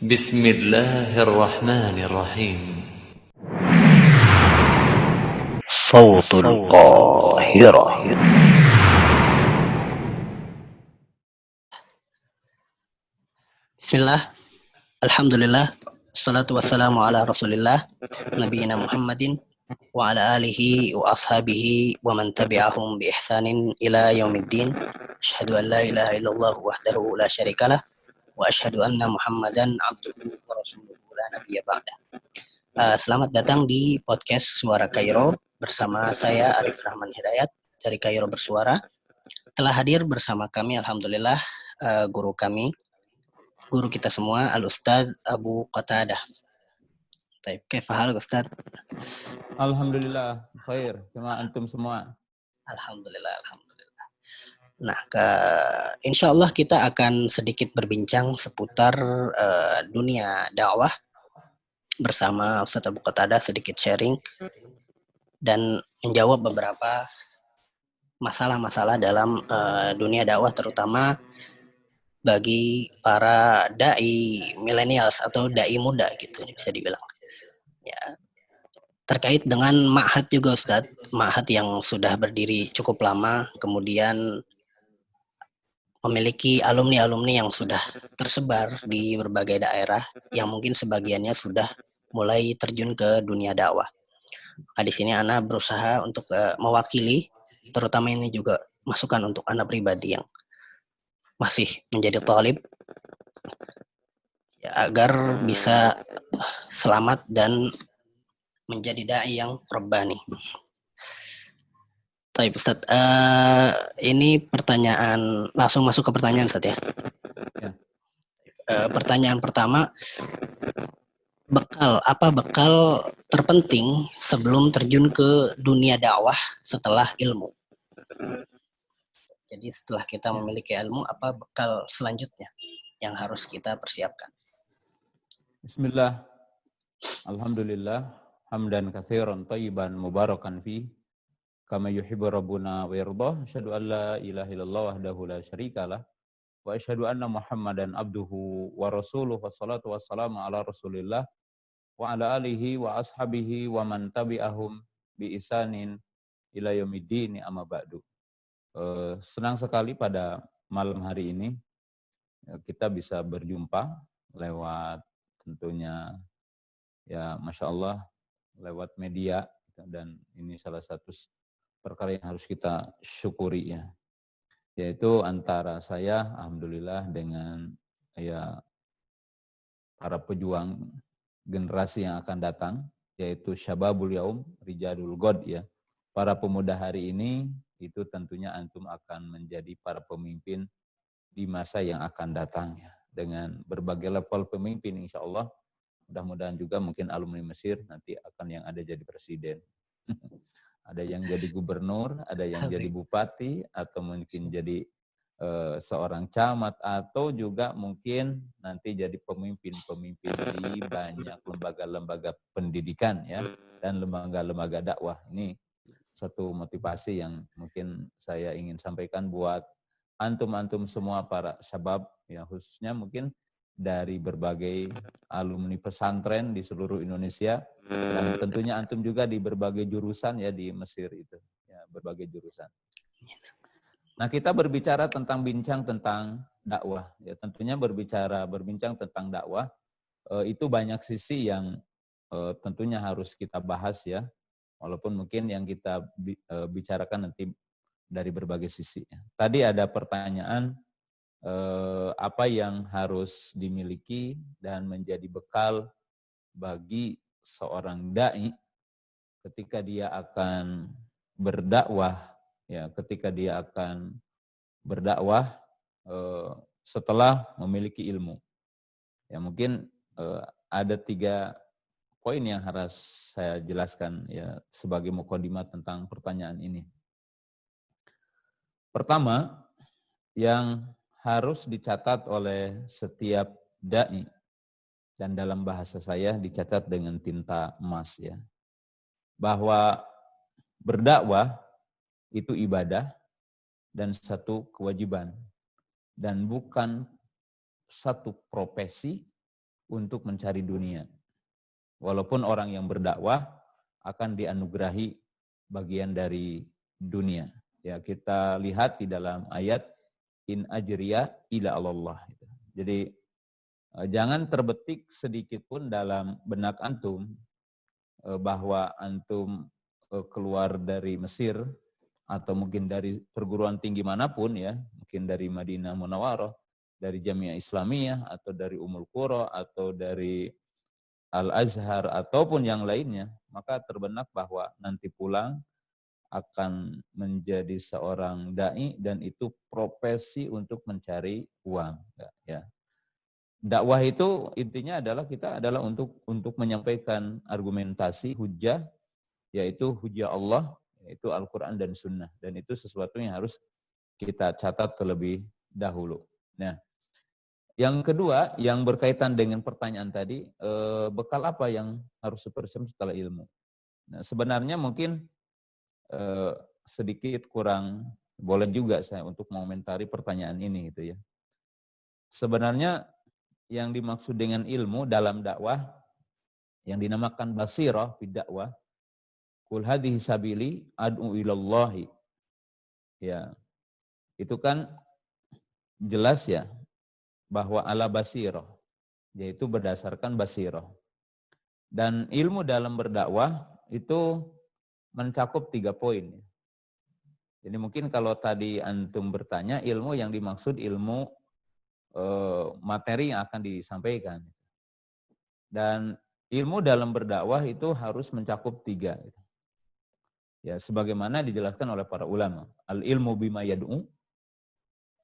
بسم الله الرحمن الرحيم. صوت القاهرة. Bismillah, Alhamdulillah, Assalatu wassalamu ala rasulillah, Nabiyina Muhammadin, wa ala alihi wa ashabihi wa man tabi'ahum bi ihsanin ila yaumiddin. Asyhadu an la ilaha illallah wahdahu la syarikalah, wa asyhadu anna Muhammadan abduhu wa rasuluhu la nabiyya ba'da. Selamat datang di podcast Suara Kairo bersama saya Arif Rahman Hidayat dari Kairo Bersuara. Telah hadir bersama kami alhamdulillah guru kita semua, Al-Ustadz Abu Qatadah. Baik, kaifa Ustaz? Alhamdulillah, khair. Sama antum semua. Alhamdulillah. Nah, insya Allah kita akan sedikit berbincang seputar dunia dakwah bersama Ustadz Abu Qatadah, sedikit sharing dan menjawab beberapa masalah-masalah dalam dunia dakwah, terutama bagi para dai millennials atau dai muda gitu bisa dibilang. Ya, terkait dengan ma'had juga Ustadz, ma'had yang sudah berdiri cukup lama, kemudian memiliki alumni-alumni yang sudah tersebar di berbagai daerah, yang mungkin sebagiannya sudah mulai terjun ke dunia dakwah. Nah, di sini Ana berusaha untuk mewakili, terutama ini juga masukan untuk Ana pribadi yang masih menjadi talib, ya, agar bisa selamat dan menjadi dai yang rabbani. Baik Ustaz, ini pertanyaan, langsung masuk ke pertanyaan Ustaz ya. Pertanyaan pertama, bekal terpenting sebelum terjun ke dunia dakwah setelah ilmu? Jadi setelah kita memiliki ilmu, apa bekal selanjutnya yang harus kita persiapkan? Bismillah. Alhamdulillah. Hamdan katsiran thayyiban mubarakan fi kama yuhibbu rabbuna wa yardah. Asyhadu an la ilaha illallah wahdahu la syarikalah wa asyhadu anna Muhammadan abduhu wa rasuluhu. Wassalatu wassalamu ala Rasulillah wa ala alihi wa ashabihi wa man tabi'ahum bi ihsanin ila yaumiddin, amma ba'du. Senang sekali pada malam hari ini kita bisa berjumpa lewat tentunya ya Masya Allah lewat media, dan ini salah satu perkara yang harus kita syukuri ya, yaitu antara saya alhamdulillah dengan ya para pejuang generasi yang akan datang, yaitu Syababul Yaum Rijadul God ya, para pemuda hari ini. Itu tentunya antum akan menjadi para pemimpin di masa yang akan datang ya, dengan berbagai level pemimpin insya Allah. Mudah-mudahan juga mungkin alumni Mesir nanti akan yang ada jadi presiden. Ada yang jadi gubernur, ada yang jadi bupati, atau mungkin jadi seorang camat, atau juga mungkin nanti jadi pemimpin-pemimpin di banyak lembaga-lembaga pendidikan ya, dan lembaga-lembaga dakwah. Ini satu motivasi yang mungkin saya ingin sampaikan buat antum-antum semua para syabab ya, khususnya mungkin dari berbagai alumni pesantren di seluruh Indonesia, dan tentunya antum juga di berbagai jurusan ya di Mesir itu ya, berbagai jurusan. Nah, kita berbicara bincang tentang dakwah ya, tentunya berbincang tentang dakwah itu banyak sisi yang tentunya harus kita bahas ya, walaupun mungkin yang kita bicarakan nanti dari berbagai sisi. Tadi ada pertanyaan apa yang harus dimiliki dan menjadi bekal bagi seorang dai ketika dia akan berdakwah ya, setelah memiliki ilmu. Ya, mungkin ada 3 poin yang harus saya jelaskan ya sebagai mukadimah tentang pertanyaan ini. Pertama, yang harus dicatat oleh setiap dai, dan dalam bahasa saya dicatat dengan tinta emas ya, bahwa berdakwah itu ibadah dan satu kewajiban, dan bukan satu profesi untuk mencari dunia. Walaupun orang yang berdakwah akan dianugerahi bagian dari dunia. Ya, kita lihat di dalam ayat in ajriya ila Allah. Jadi jangan terbetik sedikit pun dalam benak antum bahwa antum keluar dari Mesir atau mungkin dari perguruan tinggi manapun ya, mungkin dari Madinah Munawwarah, dari Jamiah Islamiyah atau dari Ummul Qura atau dari Al-Azhar ataupun yang lainnya, maka terbenak bahwa nanti pulang akan menjadi seorang dai dan itu profesi untuk mencari uang ya. Dakwah itu intinya adalah kita adalah untuk menyampaikan argumentasi hujah, yaitu hujah Allah, yaitu Al-Quran dan Sunnah, dan itu sesuatu yang harus kita catat terlebih dahulu. Nah, yang kedua yang berkaitan dengan pertanyaan tadi, bekal apa yang harus dipersiapkan setelah ilmu? Nah, sebenarnya mungkin sedikit kurang boleh juga saya untuk mengomentari pertanyaan ini gitu ya. Sebenarnya yang dimaksud dengan ilmu dalam dakwah yang dinamakan basirah fi dakwah, qul hadhihi sabili ad'u ilallahi. Ya. Itu kan jelas ya bahwa ala basirah, yaitu berdasarkan basirah. Dan ilmu dalam berdakwah itu mencakup 3 poin. Jadi mungkin kalau tadi antum bertanya, ilmu yang dimaksud ilmu materi yang akan disampaikan. Dan ilmu dalam berdakwah itu harus mencakup 3. Ya, sebagaimana dijelaskan oleh para ulama. Al-ilmu bima yad'u,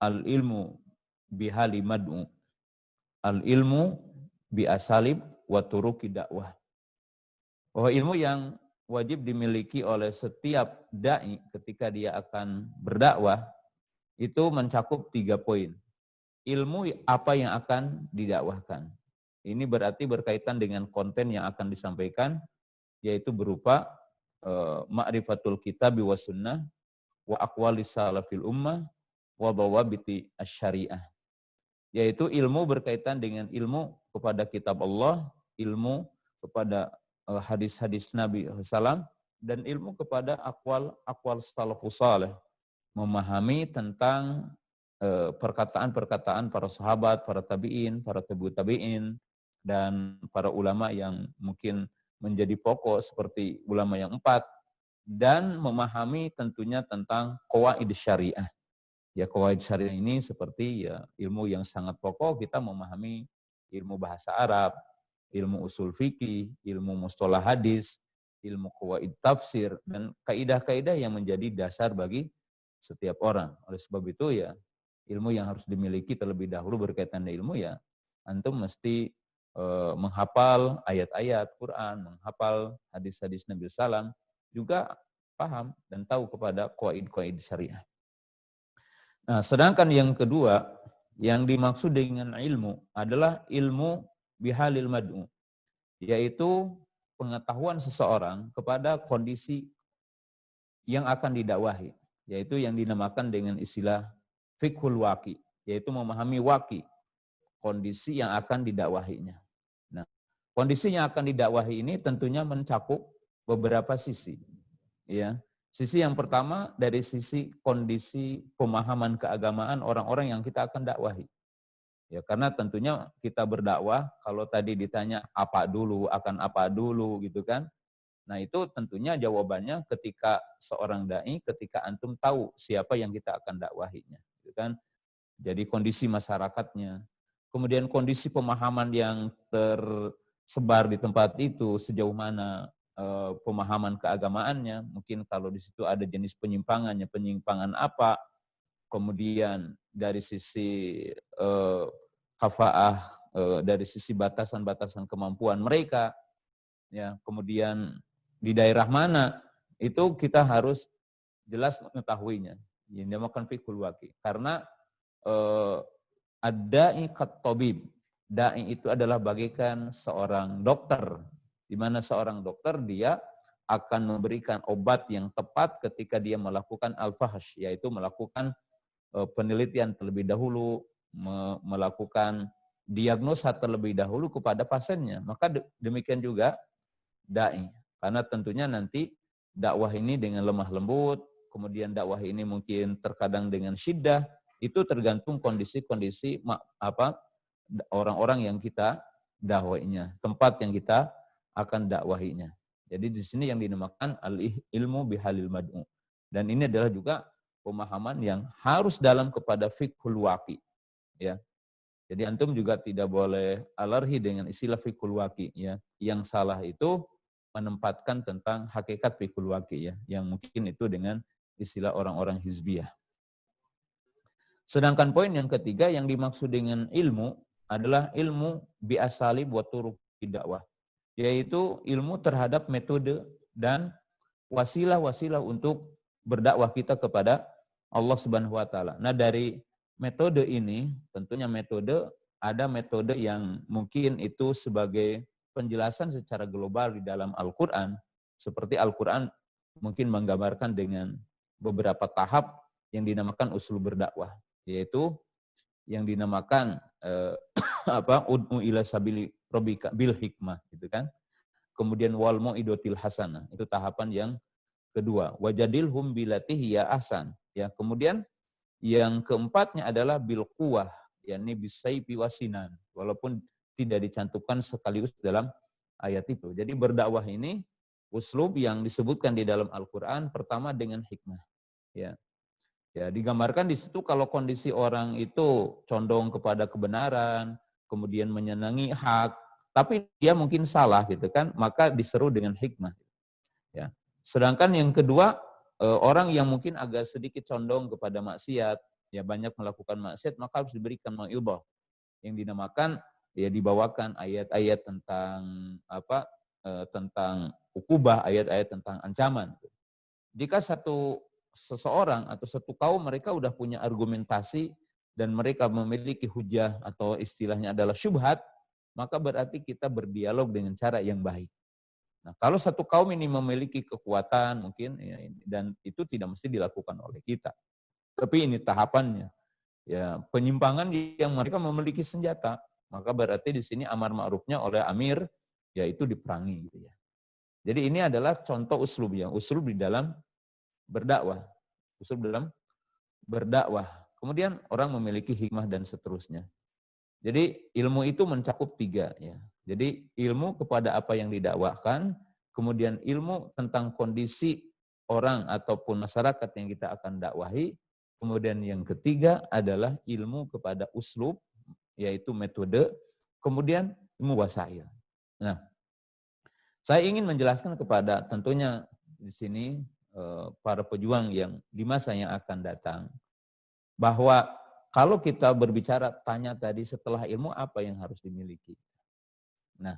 al-ilmu bihali mad'u, al-ilmu bi asalib wa turuki dakwah. Bahwa ilmu yang wajib dimiliki oleh setiap dai ketika dia akan berdakwah itu mencakup 3 poin. Ilmu apa yang akan didakwahkan. Ini berarti berkaitan dengan konten yang akan disampaikan, yaitu berupa ma'rifatul kitab wa sunnah wa aqwalis salafil ummah wa dawabiti asy-syariah. Yaitu ilmu berkaitan dengan ilmu kepada kitab Allah, ilmu kepada hadis-hadis Nabi SAW, dan ilmu kepada akwal salafus saleh, memahami tentang perkataan-perkataan para sahabat, para tabi'in, para tabi'ut tabi'in, dan para ulama yang mungkin menjadi pokok seperti ulama yang 4, dan memahami tentunya tentang qawaid syariah. Ya, qawaid syariah ini seperti ya ilmu yang sangat pokok, kita memahami ilmu bahasa Arab, ilmu usul fikih, ilmu mustalah hadis, ilmu qawaid tafsir, dan kaidah-kaidah yang menjadi dasar bagi setiap orang. Oleh sebab itu ya, ilmu yang harus dimiliki terlebih dahulu berkaitan dengan ilmu ya, antum mesti menghafal ayat-ayat Quran, menghafal hadis-hadis Nabi SAW, juga paham dan tahu kepada qawaid-qawaid syariah. Nah, sedangkan yang kedua, yang dimaksud dengan ilmu adalah ilmu bihalil mad'u, yaitu pengetahuan seseorang kepada kondisi yang akan didakwahi, yaitu yang dinamakan dengan istilah fiqhul waqi, yaitu memahami waqi, kondisi yang akan didakwahinya. Nah, kondisi yang akan didakwahi ini tentunya mencakup beberapa sisi. Ya, sisi yang pertama dari sisi kondisi pemahaman keagamaan orang-orang yang kita akan dakwahi. Ya, karena tentunya kita berdakwah, kalau tadi ditanya apa dulu, akan apa dulu gitu kan. Nah, itu tentunya jawabannya ketika seorang dai, ketika antum tahu siapa yang kita akan dakwahinya, gitu kan. Jadi kondisi masyarakatnya, kemudian kondisi pemahaman yang tersebar di tempat itu, sejauh mana pemahaman keagamaannya, mungkin kalau di situ ada jenis penyimpangan apa, kemudian dari sisi kafaah, dari sisi batasan-batasan kemampuan mereka, ya, kemudian di daerah mana, itu kita harus jelas mengetahuinya. Yang dinamakan fiqhul waqi. Karena ad-da'i kat-tabib. Da'i itu adalah bagaikan seorang dokter, di mana seorang dokter dia akan memberikan obat yang tepat ketika dia melakukan al-fahsh, yaitu melakukan penelitian terlebih dahulu, melakukan diagnosa terlebih dahulu kepada pasiennya. Maka demikian juga dai. Karena tentunya nanti dakwah ini dengan lemah lembut, kemudian dakwah ini mungkin terkadang dengan syiddah, itu tergantung kondisi-kondisi orang-orang yang kita dakwahinya, tempat yang kita akan dakwahinya. Jadi di sini yang dinamakan al-ilmu bihalil mad'u. Dan ini adalah juga pemahaman yang harus dalam kepada fiqhul waqi, ya. Jadi antum juga tidak boleh alergi dengan istilah fiqhul waqi, ya. Yang salah itu menempatkan tentang hakikat fiqhul waqi, ya, yang mungkin itu dengan istilah orang-orang hizbiyah. Sedangkan poin yang ketiga yang dimaksud dengan ilmu adalah ilmu bi asalib wa turuq dakwah, yaitu ilmu terhadap metode dan wasilah-wasilah untuk berdakwah kita kepada Allah Subhanahu wa taala. Nah, dari metode ini, tentunya ada metode yang mungkin itu sebagai penjelasan secara global di dalam Al-Qur'an, seperti Al-Qur'an mungkin menggambarkan dengan beberapa tahap yang dinamakan usul berdakwah, yaitu yang dinamakan ud'u ila sabili rabbika bil hikmah, gitu kan. Kemudian wal mau'idotil hasanah, itu tahapan yang kedua. Wajadilhum billati hiya ahsan. Ya, kemudian yang keempatnya adalah bil quwwah, yakni bisayfi wasinan, walaupun tidak dicantumkan sekaligus dalam ayat itu. Jadi berdakwah ini uslub yang disebutkan di dalam Al-Qur'an pertama dengan hikmah. Ya. Ya, digambarkan di situ kalau kondisi orang itu condong kepada kebenaran, kemudian menyenangi hak, tapi dia mungkin salah gitu kan, maka diseru dengan hikmah. Ya. Sedangkan yang kedua, orang yang mungkin agak sedikit condong kepada maksiat, ya banyak melakukan maksiat, maka harus diberikan mau'idhah yang dinamakan, ya dibawakan ayat-ayat tentang tentang ukubah, ayat-ayat tentang ancaman. Jika seseorang atau satu kaum mereka udah punya argumentasi dan mereka memiliki hujah atau istilahnya adalah syubhat, maka berarti kita berdialog dengan cara yang baik. Nah, kalau satu kaum ini memiliki kekuatan mungkin, ya, dan itu tidak mesti dilakukan oleh kita. Tapi ini tahapannya. Ya, penyimpangan yang mereka memiliki senjata, maka berarti di sini amar ma'rufnya oleh amir, yaitu diperangi, gitu ya. Jadi ini adalah contoh uslub, ya, uslub di dalam berdakwah. Uslub dalam berdakwah. Kemudian orang memiliki hikmah dan seterusnya. Jadi ilmu itu mencakup 3, ya. Jadi ilmu kepada apa yang didakwahkan, kemudian ilmu tentang kondisi orang ataupun masyarakat yang kita akan dakwahi, kemudian yang ketiga adalah ilmu kepada uslub, yaitu metode, kemudian ilmu wasail. Nah, saya ingin menjelaskan kepada tentunya di sini para pejuang yang di masa yang akan datang, bahwa kalau kita berbicara tanya tadi setelah ilmu apa yang harus dimiliki. Nah,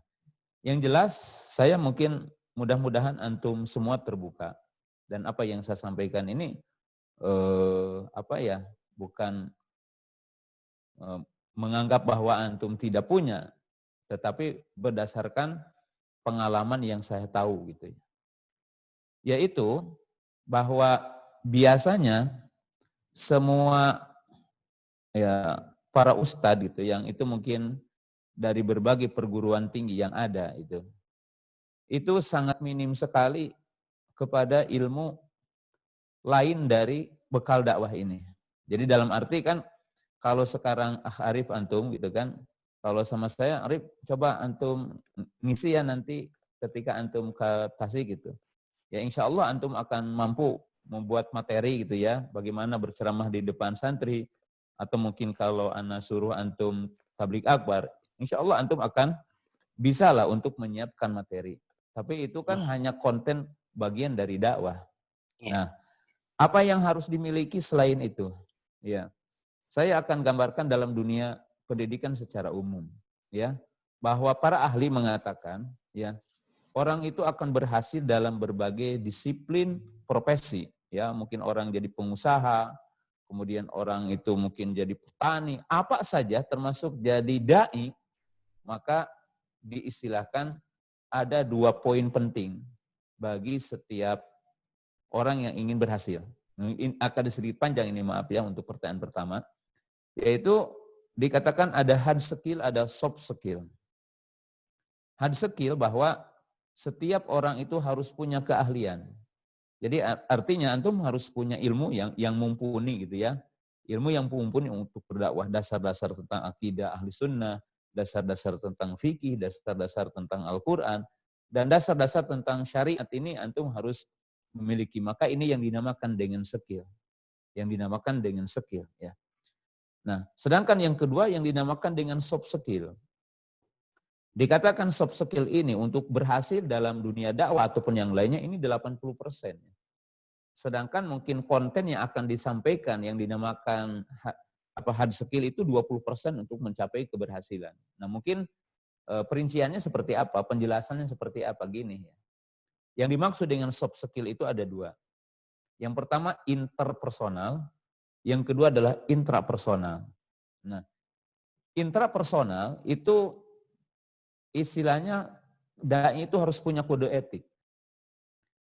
yang jelas saya mungkin mudah-mudahan antum semua terbuka, dan apa yang saya sampaikan ini bukan menganggap bahwa antum tidak punya, tetapi berdasarkan pengalaman yang saya tahu gitu ya. Yaitu bahwa biasanya semua ya para ustadz gitu yang itu mungkin dari berbagai perguruan tinggi yang ada itu sangat minim sekali kepada ilmu lain dari bekal dakwah ini. Jadi dalam arti kan kalau sekarang Arif antum gitu kan, kalau sama saya Arif coba antum ngisi ya nanti ketika antum ke Tasik gitu. Ya insya Allah antum akan mampu membuat materi gitu ya, bagaimana berceramah di depan santri, atau mungkin kalau ana suruh antum tabligh akbar, insya Allah antum akan bisa lah untuk menyiapkan materi. Tapi itu kan hanya konten bagian dari dakwah. Nah, apa yang harus dimiliki selain itu? Ya, saya akan gambarkan dalam dunia pendidikan secara umum, ya, bahwa para ahli mengatakan, ya, orang itu akan berhasil dalam berbagai disiplin profesi, ya, mungkin orang jadi pengusaha, kemudian orang itu mungkin jadi petani, apa saja termasuk jadi dai, maka diistilahkan ada 2 poin penting bagi setiap orang yang ingin berhasil. Akan sedikit panjang ini, maaf ya, untuk pertanyaan pertama, yaitu dikatakan ada hard skill, ada soft skill. Hard skill bahwa setiap orang itu harus punya keahlian. Jadi artinya antum harus punya ilmu yang mumpuni gitu ya. Ilmu yang mumpuni untuk berdakwah, dasar-dasar tentang akidah ahli sunnah, dasar-dasar tentang fikih, dasar-dasar tentang Al-Quran, dan dasar-dasar tentang syariat ini antum harus memiliki. Maka ini yang dinamakan dengan skill. Yang dinamakan dengan skill. Ya. Nah, sedangkan yang kedua yang dinamakan dengan soft skill. Dikatakan soft skill ini untuk berhasil dalam dunia dakwah ataupun yang lainnya ini 80%. Sedangkan mungkin konten yang akan disampaikan yang dinamakan hard skill itu 20% untuk mencapai keberhasilan. Nah, mungkin perinciannya seperti apa, penjelasannya seperti apa gini ya. Yang dimaksud dengan soft skill itu ada dua. Yang pertama interpersonal, yang kedua adalah intrapersonal. Nah, intrapersonal itu istilahnya dai itu harus punya kode etik.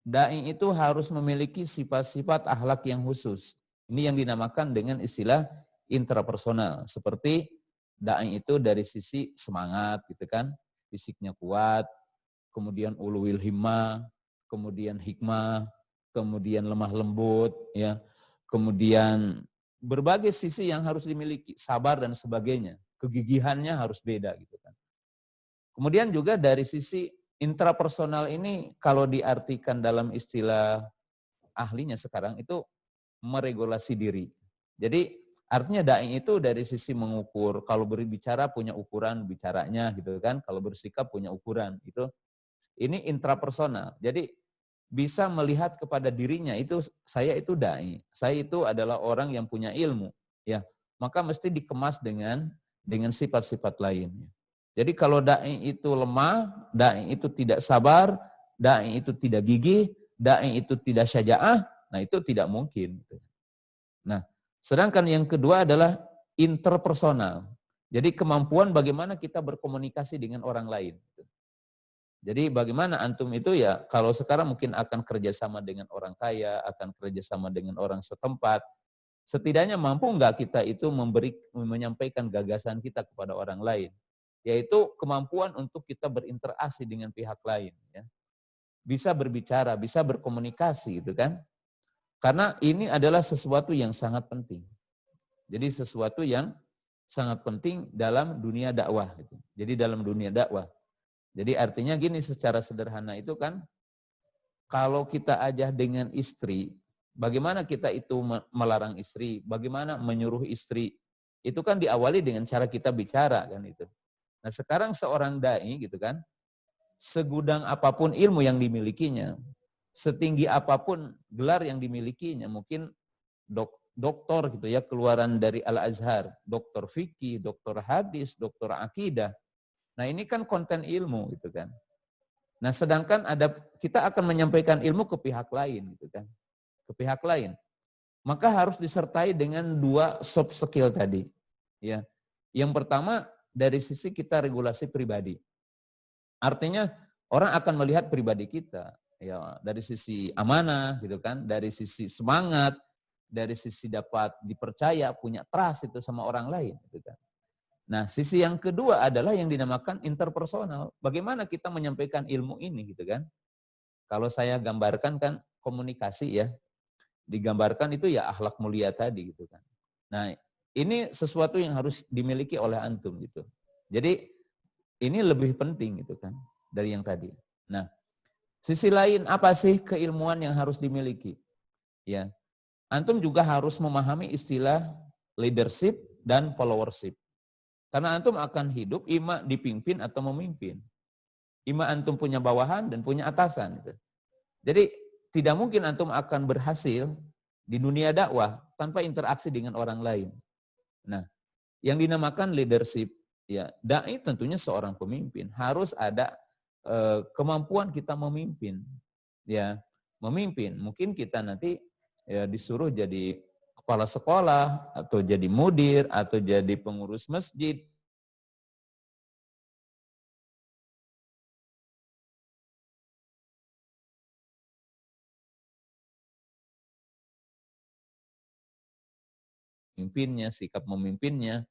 Dai itu harus memiliki sifat-sifat akhlak yang khusus. Ini yang dinamakan dengan istilah intrapersonal. Seperti dai itu dari sisi semangat gitu kan, fisiknya kuat, kemudian uluwil himmah, kemudian hikmah, kemudian lemah lembut, ya, kemudian berbagai sisi yang harus dimiliki, sabar dan sebagainya. Kegigihannya harus beda gitu kan. Kemudian juga dari sisi intrapersonal ini kalau diartikan dalam istilah ahlinya sekarang itu meregulasi diri. Jadi artinya dai itu dari sisi mengukur, kalau berbicara punya ukuran bicaranya gitu kan, kalau bersikap punya ukuran itu. Ini intrapersonal. Jadi bisa melihat kepada dirinya itu saya itu dai, saya itu adalah orang yang punya ilmu, ya. Maka mesti dikemas dengan sifat-sifat lain. Jadi kalau dai itu lemah, dai itu tidak sabar, dai itu tidak gigih, dai itu tidak syaja'ah, nah itu tidak mungkin. Nah, sedangkan yang kedua adalah interpersonal. Jadi kemampuan bagaimana kita berkomunikasi dengan orang lain. Jadi bagaimana antum itu ya, kalau sekarang mungkin akan kerjasama dengan orang kaya, akan kerjasama dengan orang setempat, setidaknya mampu enggak kita itu menyampaikan gagasan kita kepada orang lain, yaitu kemampuan untuk kita berinteraksi dengan pihak lain, ya. Bisa berbicara, bisa berkomunikasi gitu kan. Karena ini adalah sesuatu yang sangat penting. Jadi sesuatu yang sangat penting dalam dunia dakwah gitu. Jadi dalam dunia dakwah. Jadi artinya gini secara sederhana itu kan, kalau kita aja dengan istri, bagaimana kita itu melarang istri, bagaimana menyuruh istri, itu kan diawali dengan cara kita bicara kan itu. Nah sekarang seorang dai gitu kan, segudang apapun ilmu yang dimilikinya, setinggi apapun gelar yang dimilikinya, mungkin doktor gitu ya, keluaran dari Al-Azhar, doktor fikih, doktor hadis, doktor akidah. Nah ini kan konten ilmu gitu kan. Nah sedangkan kita akan menyampaikan ilmu ke pihak lain gitu kan. Ke pihak lain. Maka harus disertai dengan dua soft skill tadi. Ya. Yang pertama dari sisi kita regulasi pribadi. Artinya orang akan melihat pribadi kita. Ya, dari sisi amanah gitu kan, dari sisi semangat, dari sisi dapat dipercaya, punya trust itu sama orang lain gitu kan. Nah, sisi yang kedua adalah yang dinamakan interpersonal. Bagaimana kita menyampaikan ilmu ini gitu kan? Kalau saya gambarkan kan komunikasi ya. Digambarkan itu ya akhlak mulia tadi gitu kan. Nah, ini sesuatu yang harus dimiliki oleh antum gitu. Jadi ini lebih penting gitu kan dari yang tadi. Nah, sisi lain apa sih keilmuan yang harus dimiliki? Ya. Antum juga harus memahami istilah leadership dan followership. Karena antum akan hidup ima dipimpin atau memimpin. Ima antum punya bawahan dan punya atasan. Jadi tidak mungkin antum akan berhasil di dunia dakwah tanpa interaksi dengan orang lain. Nah, yang dinamakan leadership, ya dai tentunya seorang pemimpin. Harus ada kemampuan kita memimpin. Ya, memimpin. Mungkin kita nanti ya, disuruh jadi kepala sekolah, atau jadi mudir, atau jadi pengurus masjid. Memimpinnya, sikap memimpinnya.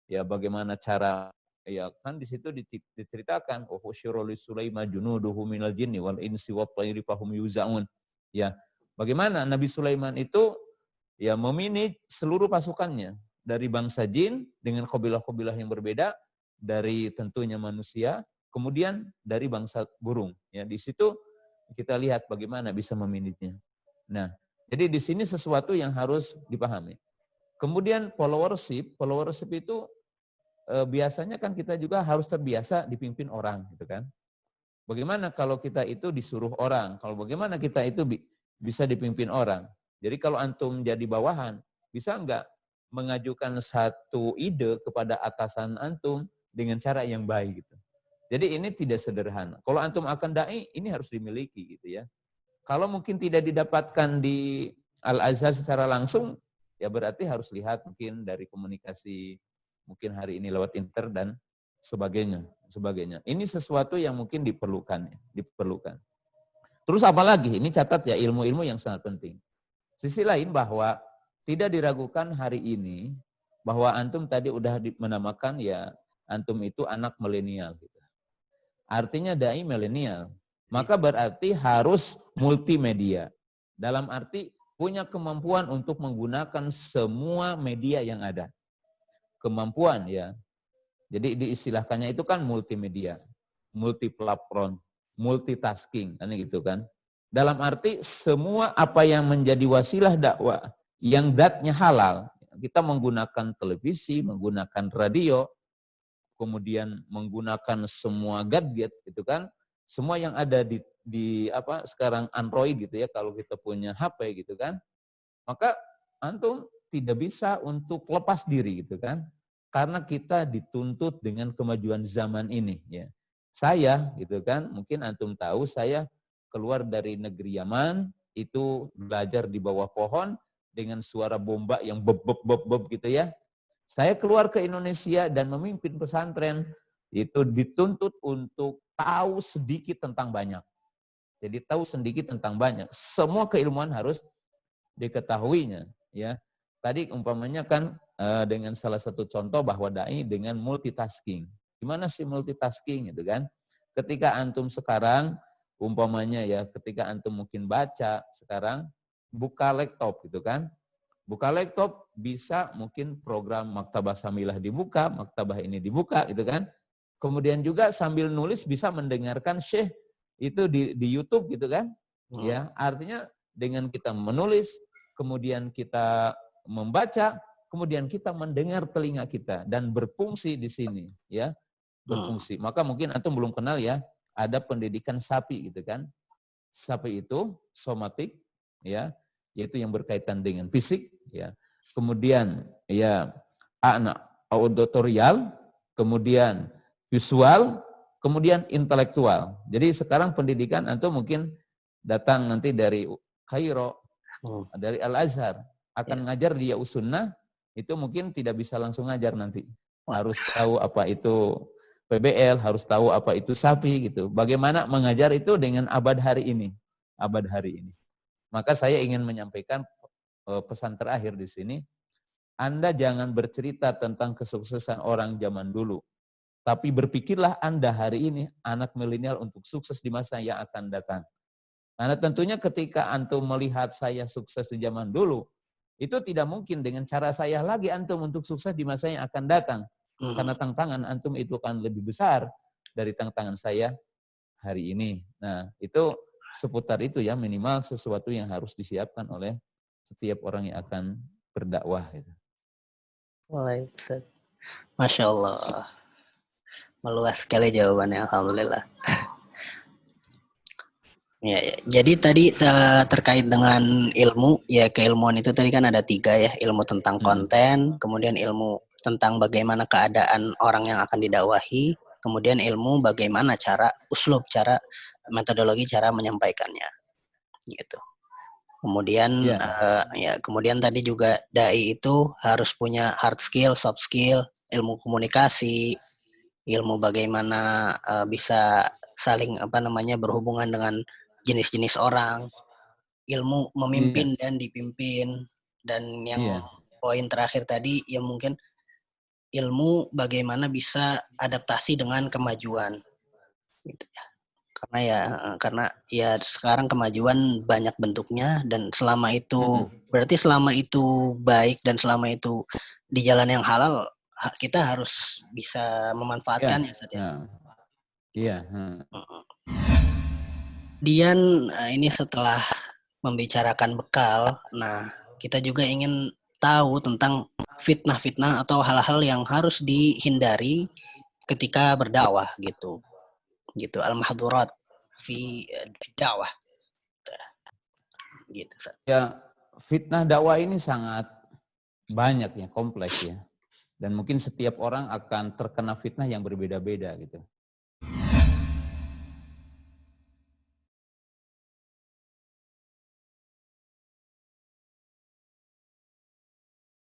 ya bagaimana cara, ya kan di situ diceritakan uhusyira li Sulaiman junuduhu minal jinni wal insi wat thairi fahum yuzaun. Ya, bagaimana Nabi Sulaiman itu ya memanage seluruh pasukannya dari bangsa jin dengan kabilah-kabilah yang berbeda, dari tentunya manusia, kemudian dari bangsa burung. Ya, di situ kita lihat bagaimana bisa memanage-nya. Nah, jadi di sini sesuatu yang harus dipahami. Kemudian followership itu biasanya kan kita juga harus terbiasa dipimpin orang, gitu kan. Bagaimana kalau kita itu disuruh orang? Kalau bagaimana kita itu bisa dipimpin orang? Jadi kalau antum jadi bawahan, bisa enggak mengajukan satu ide kepada atasan antum dengan cara yang baik gitu. Jadi ini tidak sederhana. Kalau antum akan dai, ini harus dimiliki gitu ya. Kalau mungkin tidak didapatkan di Al-Azhar secara langsung, ya berarti harus lihat mungkin dari komunikasi, mungkin hari ini lewat internet dan sebagainya. Ini sesuatu yang mungkin diperlukan. Terus apalagi, ini catat ya, ilmu-ilmu yang sangat penting. Sisi lain bahwa tidak diragukan hari ini bahwa antum tadi udah menamakan ya antum itu anak milenial gitu. Artinya dai milenial. Maka berarti harus multimedia. Dalam arti punya kemampuan untuk menggunakan semua media yang ada. Kemampuan ya. Jadi diistilahkannya itu kan multimedia, multiplatform, multitasking, kan gitu kan. Dalam arti semua apa yang menjadi wasilah dakwah yang datnya halal, kita menggunakan televisi, menggunakan radio, kemudian menggunakan semua gadget gitu kan. Semua yang ada di apa sekarang Android gitu ya, kalau kita punya HP gitu kan. Maka antum tidak bisa untuk lepas diri gitu kan. Karena kita dituntut dengan kemajuan zaman ini ya. Saya gitu kan, mungkin antum tahu saya keluar dari negeri Yaman, itu belajar di bawah pohon dengan suara bomba yang beb gitu ya. Saya keluar ke Indonesia dan memimpin pesantren, itu dituntut untuk tahu sedikit tentang banyak. Jadi tahu sedikit tentang banyak. Semua keilmuan harus diketahuinya ya. Tadi umpamanya kan dengan salah satu contoh bahwa dai dengan multitasking. Gimana sih multitasking gitu kan? Ketika antum sekarang umpamanya ya, ketika antum mungkin baca sekarang buka laptop gitu kan. Buka laptop bisa mungkin program Maktabah Samilah dibuka, Maktabah ini dibuka gitu kan. Kemudian juga sambil nulis bisa mendengarkan syekh itu di YouTube gitu kan. Ya, artinya dengan kita menulis, kemudian kita membaca, kemudian kita mendengar telinga kita dan berfungsi di sini ya, berfungsi. Maka mungkin antum belum kenal ya, ada pendidikan SAPI gitu kan. SAPI itu somatik ya, yaitu yang berkaitan dengan fisik ya. Kemudian ya auditorial, kemudian visual, kemudian intelektual. Jadi sekarang pendidikan antum mungkin datang nanti dari Kairo, dari Al-Azhar, akan ngajar di Yausunnah, itu mungkin tidak bisa langsung ngajar nanti. Harus tahu apa itu PBL, harus tahu apa itu SAPI gitu. Bagaimana mengajar itu dengan abad hari ini. Maka saya ingin menyampaikan pesan terakhir di sini. Anda jangan bercerita tentang kesuksesan orang zaman dulu. Tapi berpikirlah Anda hari ini, anak milenial, untuk sukses di masa yang akan datang. Karena tentunya ketika antum melihat saya sukses di zaman dulu, itu tidak mungkin dengan cara saya lagi antum untuk sukses di masa yang akan datang. Karena tantangan antum itu akan lebih besar dari tantangan saya hari ini. Nah, itu seputar itu ya, minimal sesuatu yang harus disiapkan oleh setiap orang yang akan berdakwah. Gitu. Baik, Ustaz. Masya Allah. Meluas sekali jawabannya, alhamdulillah. Ya, jadi tadi terkait dengan ilmu, ya keilmuan itu tadi kan ada 3 ya, ilmu tentang konten, kemudian ilmu tentang bagaimana keadaan orang yang akan didakwahi, kemudian ilmu bagaimana cara metodologi cara menyampaikannya, gitu. Kemudian kemudian tadi juga dai itu harus punya hard skill, soft skill, ilmu komunikasi, ilmu bagaimana bisa saling berhubungan dengan jenis-jenis orang, ilmu memimpin dan dipimpin, dan yang poin terakhir tadi ya mungkin ilmu bagaimana bisa adaptasi dengan kemajuan gitu ya. Karena ya sekarang kemajuan banyak bentuknya, dan selama itu berarti selama itu baik dan selama itu di jalan yang halal, kita harus bisa memanfaatkannya saja. Iya. Kemudian ini setelah membicarakan bekal, nah kita juga ingin tahu tentang fitnah-fitnah atau hal-hal yang harus dihindari ketika berdakwah gitu. Al-mahdhurat fi dakwah gitu. Ya, fitnah dakwah ini sangat banyak ya, kompleks ya. Dan mungkin setiap orang akan terkena fitnah yang berbeda-beda gitu.